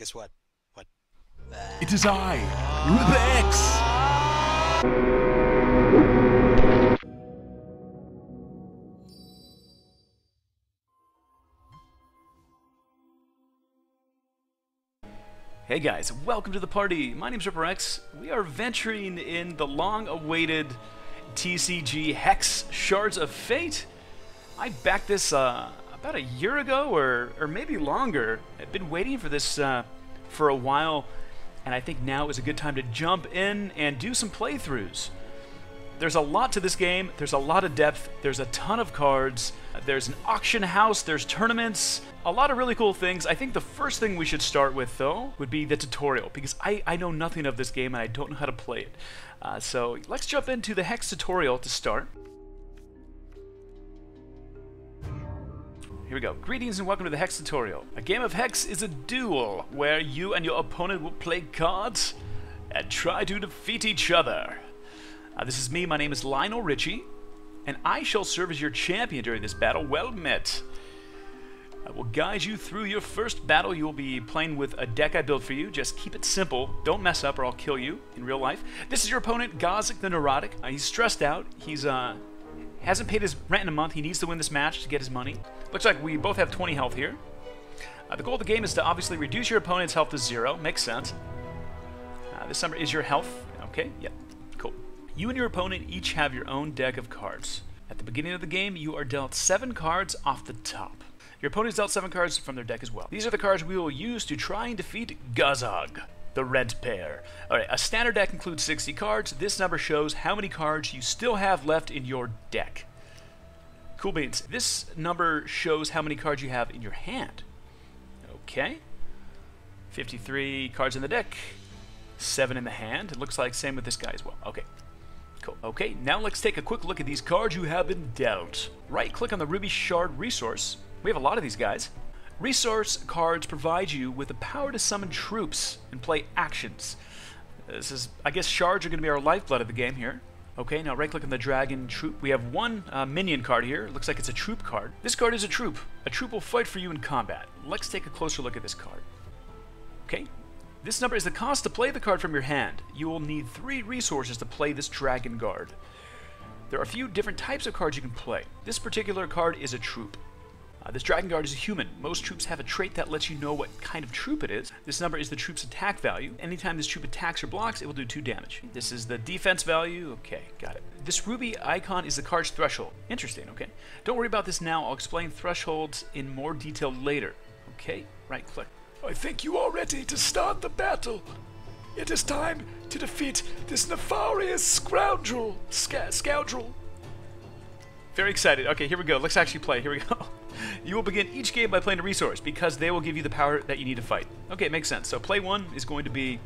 guess what? What? It is I, RipX! Hey guys, welcome to the party. My name's RipX. We are venturing in the long-awaited TCG HEX Shards of Fate. I backed this about a year ago, or maybe longer. I've been waiting for this for a while, and I think now is a good time to jump in and do some playthroughs. There's a lot to this game, there's a lot of depth, there's a ton of cards, there's an auction house, there's tournaments, a lot of really cool things. I think the first thing we should start with, though, would be the tutorial, because I know nothing of this game and I don't know how to play it. So let's jump into the HEX tutorial to start. Here we go. Greetings and welcome to the HEX tutorial. A game of HEX is a duel where you and your opponent will play cards and try to defeat each other. This is me, my name is Lionel Richie, and I shall serve as your champion during this battle. Well met. I will guide you through your first battle. You will be playing with a deck I built for you. Just keep it simple. Don't mess up or I'll kill you in real life. This is your opponent, Gozik the Neurotic. He's stressed out. He's hasn't paid his rent in a month. He needs to win this match to get his money. Looks like we both have 20 health here. The goal of the game is to obviously reduce your opponent's health to 0. Makes sense. This number is your health. Okay, yep, cool. You and your opponent each have your own deck of cards. At the beginning of the game, you are dealt 7 cards off the top. Your opponent is dealt 7 cards from their deck as well. These are the cards we will use to try and defeat Gozik, the Red Pair. Alright, a standard deck includes 60 cards. This number shows how many cards you still have left in your deck. Cool beans. This number shows how many cards you have in your hand. Okay. 53 cards in the deck, 7 in the hand. It looks like same with this guy as well. Okay. Cool. Okay, now let's take a quick look at these cards you have been dealt. Right-click on the Ruby Shard resource. We have a lot of these guys. Resource cards provide you with the power to summon troops and play actions. This is, I guess, shards are going to be our lifeblood of the game here. Okay, now right-click on the dragon troop. We have one minion card here. Looks like it's a troop card. This card is a troop. A troop will fight for you in combat. Let's take a closer look at this card. Okay. This number is the cost to play the card from your hand. You will need 3 resources to play this dragon guard. There are a few different types of cards you can play. This particular card is a troop. This dragon guard is a human. Most troops have a trait that lets you know what kind of troop it is. This number is the troop's attack value. Anytime this troop attacks or blocks, it will do 2 damage. This is the defense value. Okay, got it. This ruby icon is the card's threshold. Interesting, okay. Don't worry about this now. I'll explain thresholds in more detail later. Okay, right click. I think you are ready to start the battle. It is time to defeat this nefarious scoundrel. Scoundrel. Very excited. Okay, here we go. Let's actually play. Here we go. You will begin each game by playing a resource because they will give you the power that you need to fight. Okay, it makes sense. So play 1 is going to be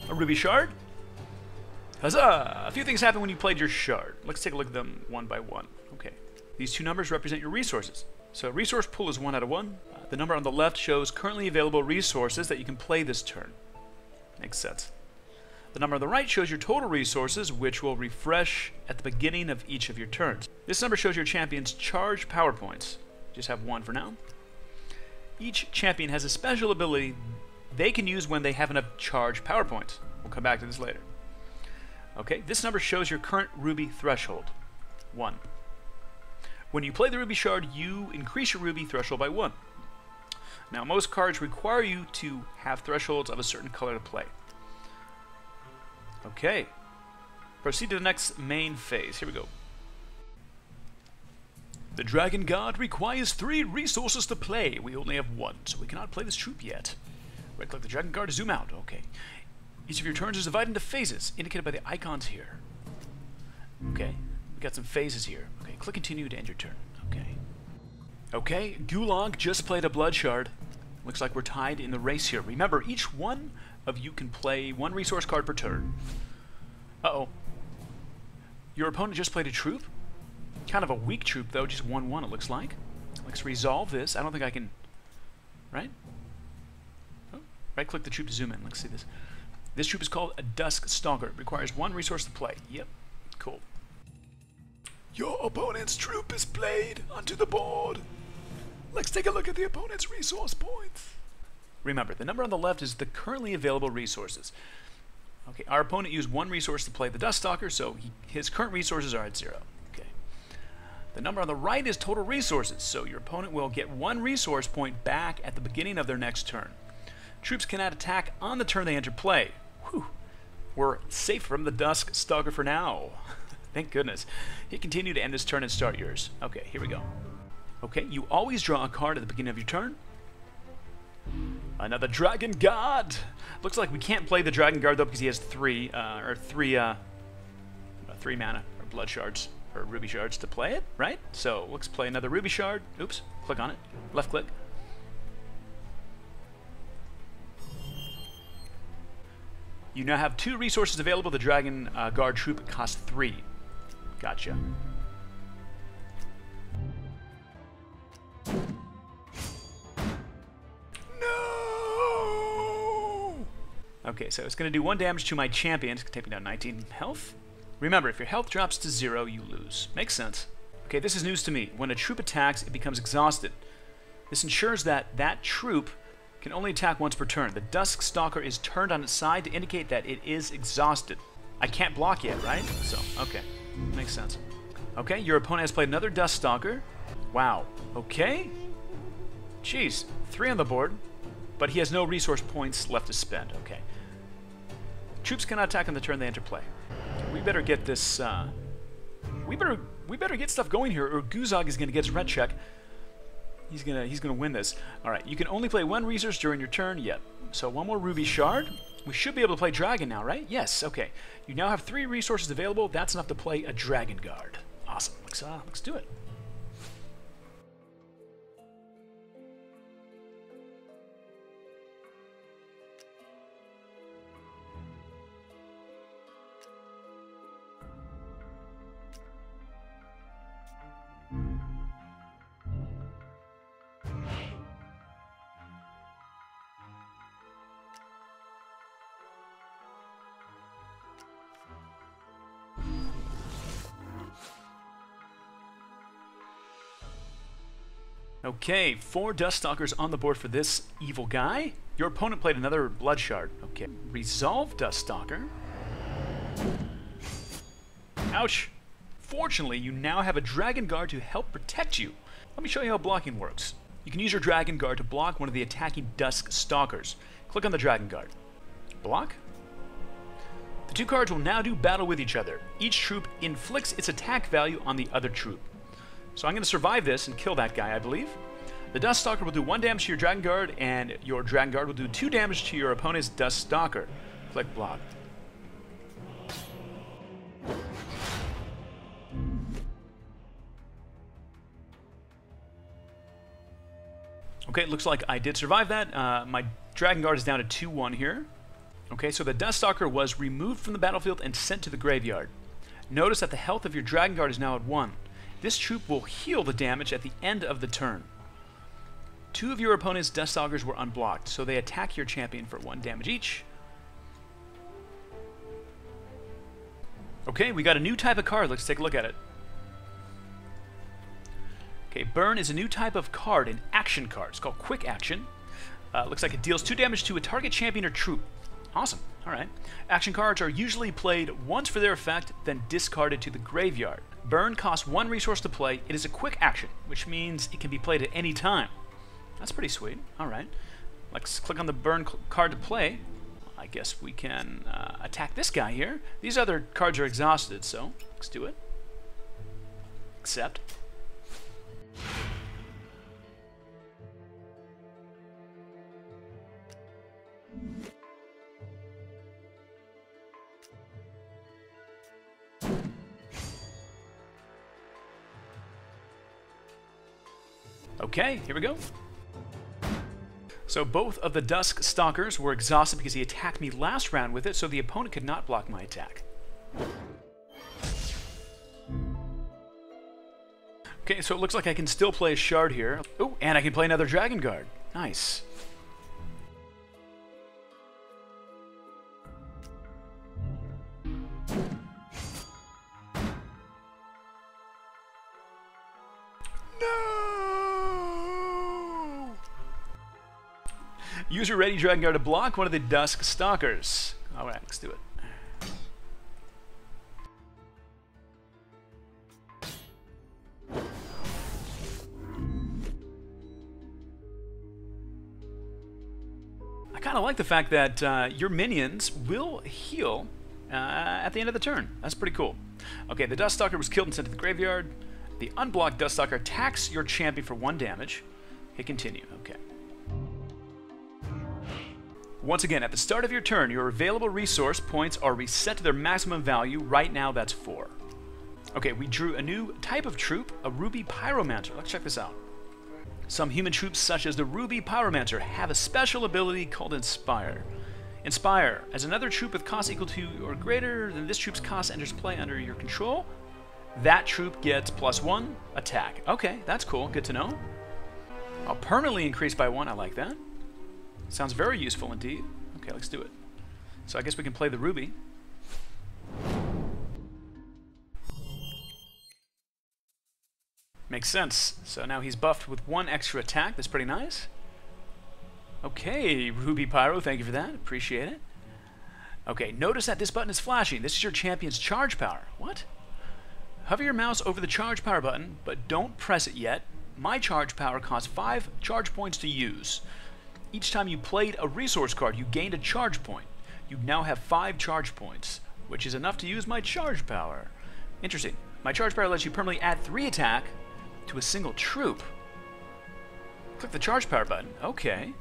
a Ruby Shard. Huzzah! A few things happen when you played your shard. Let's take a look at them one by one. Okay. These 2 numbers represent your resources. So resource pool is 1 out of 1. The number on the left shows currently available resources that you can play this turn. Makes sense. The number on the right shows your total resources, which will refresh at the beginning of each of your turns. This number shows your champion's charged power points. Just have 1 for now. Each champion has a special ability they can use when they have enough charged power points. We'll come back to this later. Okay, this number shows your current ruby threshold. 1. When you play the ruby shard, you increase your ruby threshold by 1. Now, most cards require you to have thresholds of a certain color to play. Okay. Proceed to the next main phase. Here we go. The Dragon God requires 3 resources to play. We only have 1, so we cannot play this troop yet. Right-click the Dragon Guard to zoom out. Okay. Each of your turns is divided into phases, indicated by the icons here. Okay. We got some phases here. Okay, click continue to end your turn. Okay. Okay, Gulag just played a Blood Shard. Looks like we're tied in the race here. Remember, each one of you can play 1 resource card per turn. Uh-oh. Your opponent just played a troop? Kind of a weak troop, though. Just 1-1, it looks like. Let's resolve this. I don't think I can... Right? Oh, right-click the troop to zoom in. Let's see this. This troop is called a Dusk Stalker. It requires 1 resource to play. Yep. Cool. Your opponent's troop is played onto the board. Let's take a look at the opponent's resource points. Remember, the number on the left is the currently available resources. Okay, our opponent used 1 resource to play the Duststalker, so his current resources are at 0. Okay. The number on the right is total resources, so your opponent will get 1 resource point back at the beginning of their next turn. Troops cannot attack on the turn they enter play. Whew. We're safe from the Duststalker for now. Thank goodness. Hit continue to end this turn and start yours. Okay, here we go. Okay, you always draw a card at the beginning of your turn. Another Dragon Guard! Looks like we can't play the Dragon Guard though because he has 3 mana, or blood shards, or ruby shards to play it, right? So let's play another ruby shard. Oops, click on it. Left click. You now have 2 resources available. The Dragon Guard troop costs 3. Gotcha. No! Okay, so it's going to do 1 damage to my champion. It's going to take me down 19 health. Remember, if your health drops to 0, you lose. Makes sense. Okay, this is news to me. When a troop attacks, it becomes exhausted. This ensures that that troop can only attack once per turn. The Duststalker is turned on its side to indicate that it is exhausted. I can't block yet, right? So, okay. Makes sense. Okay, your opponent has played another Duststalker. Wow. Okay. Jeez. 3 on the board, but he has no resource points left to spend. Okay. Troops cannot attack on the turn they enter play. We better get this, we better get stuff going here, or Guzog is gonna get his red check. He's gonna win this. Alright, you can only play 1 resource during your turn. Yep. So 1 more ruby shard. We should be able to play dragon now, right? Yes, okay. You now have 3 resources available. That's enough to play a Dragon Guard. Awesome. Let's do it. Okay, 4 Duststalkers on the board for this evil guy. Your opponent played another Blood Shard. Okay, resolve Duststalker. Ouch! Fortunately, you now have a Dragon Guard to help protect you. Let me show you how blocking works. You can use your Dragon Guard to block one of the attacking Duststalkers. Click on the Dragon Guard. Block. The 2 cards will now do battle with each other. Each troop inflicts its attack value on the other troop. So I'm going to survive this and kill that guy, I believe. The Duststalker will do 1 damage to your Dragon Guard, and your Dragon Guard will do 2 damage to your opponent's Duststalker. Click block. Okay, it looks like I did survive that. My Dragon Guard is down to 2-1 here. Okay, so the Duststalker was removed from the battlefield and sent to the graveyard. Notice that the health of your Dragon Guard is now at 1. This troop will heal the damage at the end of the turn. 2 of your opponent's Duststalkers were unblocked, so they attack your champion for 1 damage each. Okay, we got a new type of card. Let's take a look at it. Okay, Burn is a new type of card, an action card. It's called Quick Action. Looks like it deals 2 damage to a target champion or troop. Awesome. Alright. Action cards are usually played once for their effect, then discarded to the graveyard. Burn costs 1 resource to play. It is a quick action, which means it can be played at any time. That's pretty sweet. Alright. Let's click on the Burn card to play. I guess we can attack this guy here. These other cards are exhausted, so let's do it. Accept. Okay, here we go. So both of the Duststalkers were exhausted because he attacked me last round with it, so the opponent could not block my attack. Okay, so it looks like I can still play a Shard here. Oh, and I can play another Dragon Guard. Nice. Use your ready Dragon Guard to block one of the Dusk Stalkers. Alright, let's do it. I kind of like the fact that your minions will heal at the end of the turn. That's pretty cool. Okay, the Dust Stalker was killed and sent to the graveyard. The unblocked Dust Stalker attacks your champion for 1 damage. Hit continue. Okay. Once again, at the start of your turn, your available resource points are reset to their maximum value. Right now, that's 4. Okay, we drew a new type of troop, a Ruby Pyromancer. Let's check this out. Some human troops, such as the Ruby Pyromancer, have a special ability called Inspire. Inspire. As another troop with cost equal to or greater than this troop's cost enters play under your control, that troop gets +1 attack. Okay, that's cool. Good to know. I'll permanently increase by 1. I like that. Sounds very useful indeed. Okay, let's do it. So I guess we can play the Ruby. Makes sense. So now he's buffed with 1 extra attack. That's pretty nice. Okay, Ruby Pyro, thank you for that. Appreciate it. Okay, notice that this button is flashing. This is your champion's charge power. What? Hover your mouse over the charge power button, but don't press it yet. My charge power costs 5 charge points to use. Each time you played a resource card, you gained a charge point. You now have 5 charge points, which is enough to use my charge power. Interesting. My charge power lets you permanently add 3 attack to a single troop. Click the charge power button. Okay.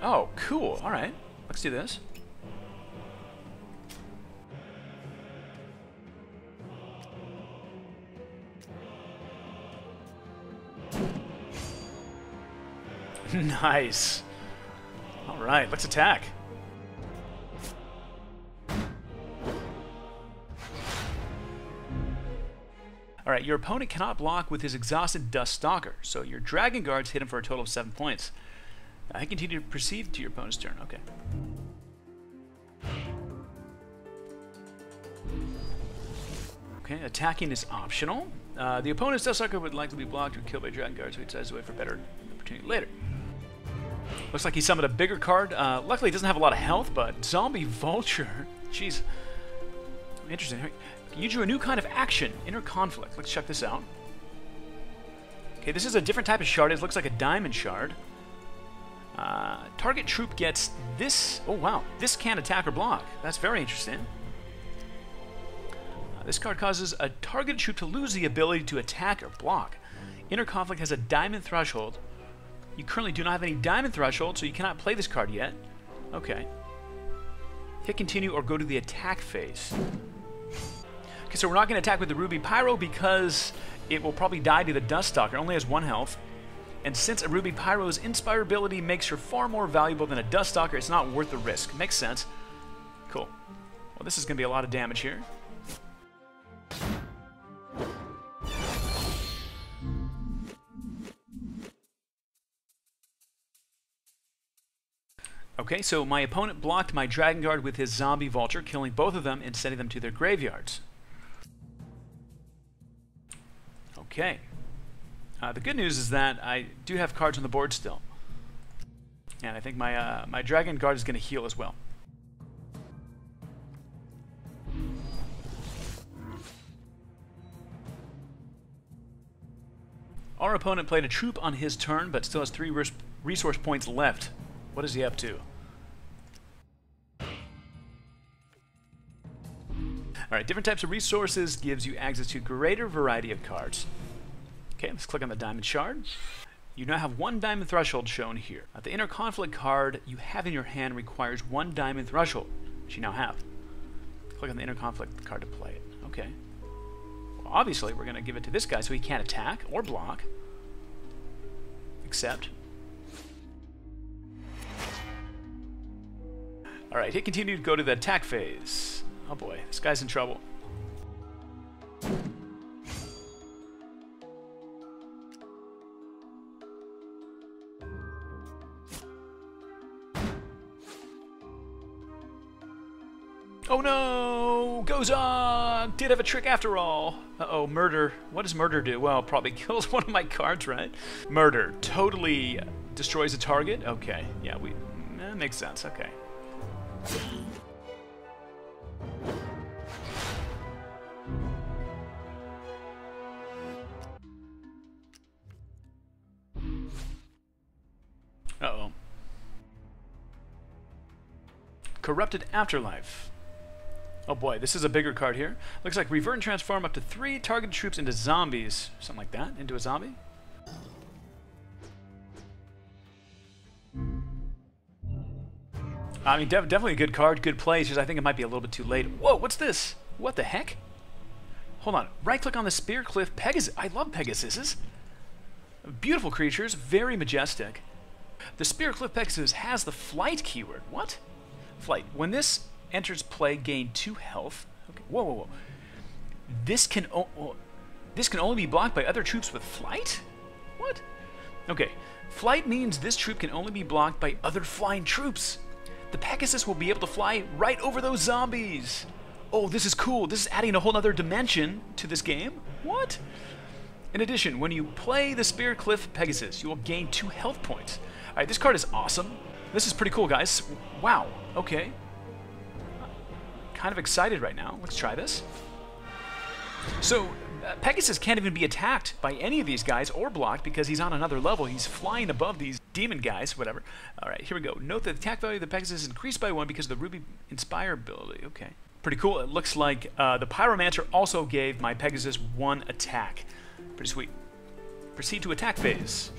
Oh, cool. Alright. Let's do this. Nice. Alright, let's attack. Alright, your opponent cannot block with his exhausted Dust Stalker, so your Dragon Guards hit him for a total of 7 points. I continue to proceed to your opponent's turn. Okay. Okay, attacking is optional. The opponent's Dust Stalker would likely be blocked or killed by Dragon Guards, so he decides to wait for a better opportunity later. Looks like he summoned a bigger card. Luckily, he doesn't have a lot of health, but Zombie Vulture. Jeez. Interesting. You drew a new kind of action, Inner Conflict. Let's check this out. Okay, this is a different type of shard. It looks like a diamond shard. Target troop gets this. Oh, wow. This can't attack or block. That's very interesting. This card causes a targeted troop to lose the ability to attack or block. Inner Conflict has a diamond threshold. You currently do not have any diamond threshold, so you cannot play this card yet. Okay. Hit continue or go to the attack phase. Okay, so we're not going to attack with the Ruby Pyro because it will probably die to the Dust Stalker. It only has 1 health. And since a Ruby Pyro's Inspire ability makes her far more valuable than a Dust Stalker, it's not worth the risk. Makes sense. Cool. Well, this is going to be a lot of damage here. Okay, so my opponent blocked my Dragon Guard with his Zombie Vulture, killing both of them and sending them to their graveyards. Okay. The good news is that I do have cards on the board still. And I think my, my Dragon Guard is going to heal as well. Our opponent played a troop on his turn, but still has 3 resource points left. What is he up to? Alright, different types of resources gives you access to a greater variety of cards. Okay, let's click on the Diamond Shard. You now have 1 diamond threshold shown here. The Inner Conflict card you have in your hand requires 1 diamond threshold, which you now have. Click on the Inner Conflict card to play it. Okay. Well, obviously, we're going to give it to this guy so he can't attack or block. Except. Alright, hit continue to go to the attack phase. Oh boy, this guy's in trouble. Oh no! Goes on! Did have a trick after all. Uh-oh, murder. What does murder do? Well, probably kills one of my cards, right? Murder. Totally destroys a target? Okay. Yeah, that makes sense. Okay. Uh-oh. Corrupted Afterlife. Oh boy, this is a bigger card here. Looks like revert and transform up to 3 targeted troops into zombies. Something like that. Into a zombie. I mean, definitely a good card, good play. Just I think it might be a little bit too late. Whoa, what's this? What the heck? Hold on. Right-click on the Spear Cliff Pegasus. I love Pegasuses. Beautiful creatures, very majestic. The Spear Cliff Pegasus has the flight keyword. What? Flight. When this enters play, gain 2 health. Okay. Whoa, whoa, whoa. This can only be blocked by other troops with flight? What? Okay. Flight means this troop can only be blocked by other flying troops. The Pegasus will be able to fly right over those zombies. Oh, this is cool. This is adding a whole other dimension to this game. What? In addition, when you play the Spear Cliff Pegasus, you will gain 2 health points. Alright, this card is awesome. This is pretty cool, guys. Wow. Okay. Kind of excited right now. Let's try this. So, Pegasus can't even be attacked by any of these guys or blocked because he's on another level. He's flying above these demon guys, whatever. Alright, here we go. Note that the attack value of the Pegasus is increased by 1 because of the Ruby Inspire ability. Okay. Pretty cool. It looks like the Pyromancer also gave my Pegasus 1 attack. Pretty sweet. Proceed to attack phase.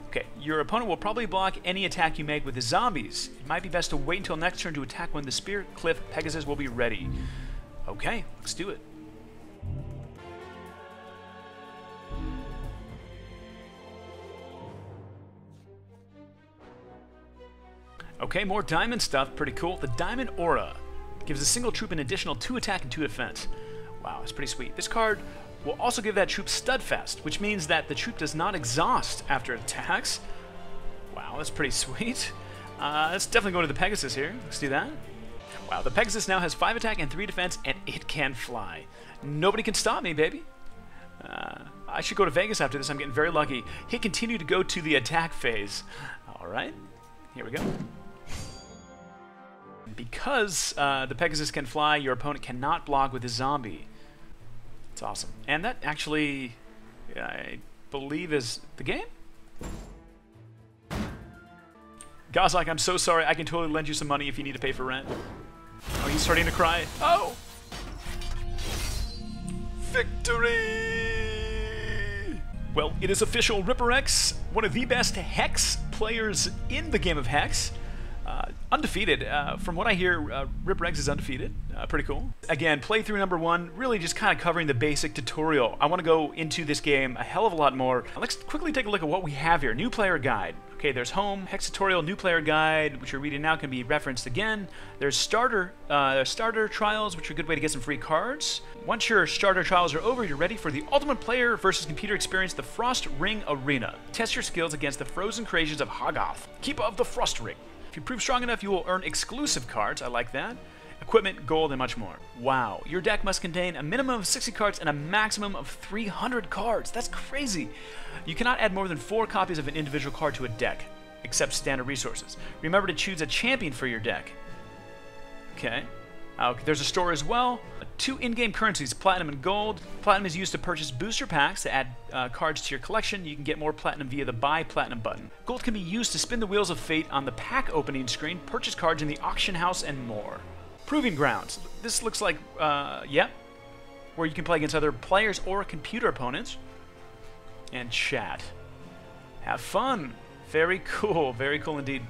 Okay, your opponent will probably block any attack you make with the zombies. It might be best to wait until next turn to attack when the Spear Cliff Pegasus will be ready. Okay, let's do it. Okay, more diamond stuff. Pretty cool. The Diamond Aura gives a single troop an additional 2 attack and 2 defense. Wow, that's pretty sweet. This card will also give that troop Studfast, which means that the troop does not exhaust after it attacks. Wow, that's pretty sweet. Let's definitely go to the Pegasus here. Let's do that. Wow, the Pegasus now has 5 attack and 3 defense, and it can fly. Nobody can stop me, baby. I should go to Vegas after this. I'm getting very lucky. Hit continue to go to the attack phase. All right, here we go. Because the Pegasus can fly, your opponent cannot block with a zombie. It's awesome. And that actually, I believe, is the game? Gozlak, I'm so sorry. I can totally lend you some money if you need to pay for rent. Oh, he's starting to cry. Oh! Victory! Well, it is official. RipX, one of the best HEX players in the game of HEX. Undefeated. From what I hear, RipX is undefeated. Pretty cool. Again, playthrough number 1, really just kind of covering the basic tutorial. I want to go into this game a hell of a lot more. Let's quickly take a look at what we have here. New player guide. Okay, there's home, HEX tutorial, new player guide, which you're reading now can be referenced again. There's starter trials, which are a good way to get some free cards. Once your starter trials are over, you're ready for the ultimate player versus computer experience, the Frost Ring Arena. Test your skills against the frozen creations of Hoggoth, Keeper of the Frost Ring. If you prove strong enough, you will earn exclusive cards. I like that. Equipment, gold, and much more. Wow. Your deck must contain a minimum of 60 cards and a maximum of 300 cards. That's crazy. You cannot add more than 4 copies of an individual card to a deck, except standard resources. Remember to choose a champion for your deck. Okay. There's a store as well. 2 in-game currencies, platinum and gold. Platinum is used to purchase booster packs to add cards to your collection. You can get more platinum via the Buy Platinum button. Gold can be used to spin the wheels of fate on the pack opening screen, purchase cards in the auction house, and more. Proving Grounds. This looks like, yep, where you can play against other players or computer opponents. And chat. Have fun. Very cool indeed.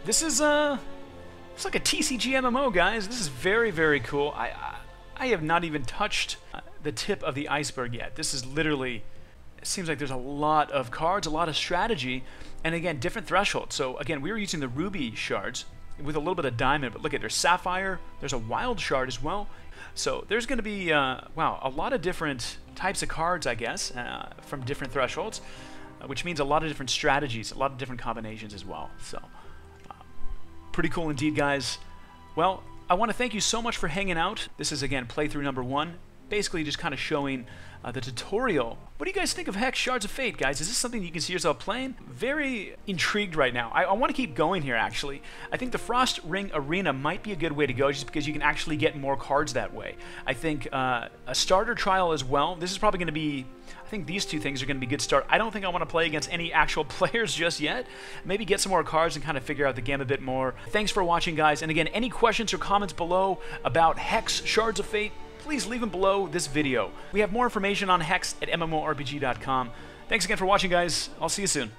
This is, it's like a TCG MMO, guys. This is very, very cool. I have not even touched the tip of the iceberg yet. This is literally, it seems like there's a lot of cards, a lot of strategy, and again, different thresholds. So again, we were using the Ruby Shards with a little bit of Diamond, but look at, there's Sapphire, there's a Wild Shard as well. So there's going to be, wow, a lot of different types of cards, I guess, from different thresholds, which means a lot of different strategies, a lot of different combinations as well. So, pretty cool indeed, guys. Well, I want to thank you so much for hanging out. This is, again, playthrough number 1. Basically just kind of showing the tutorial. What do you guys think of HEX Shards of Fate, guys? Is this something you can see yourself playing? Very intrigued right now. I want to keep going here, actually. I think the Frost Ring Arena might be a good way to go, just because you can actually get more cards that way. I think a starter trial as well. This is probably going to be... I think these two things are going to be good start. I don't think I want to play against any actual players just yet. Maybe get some more cards and kind of figure out the game a bit more. Thanks for watching, guys. And again, any questions or comments below about HEX Shards of Fate, please leave them below this video. We have more information on HEX at MMORPG.com. Thanks again for watching, guys. I'll see you soon.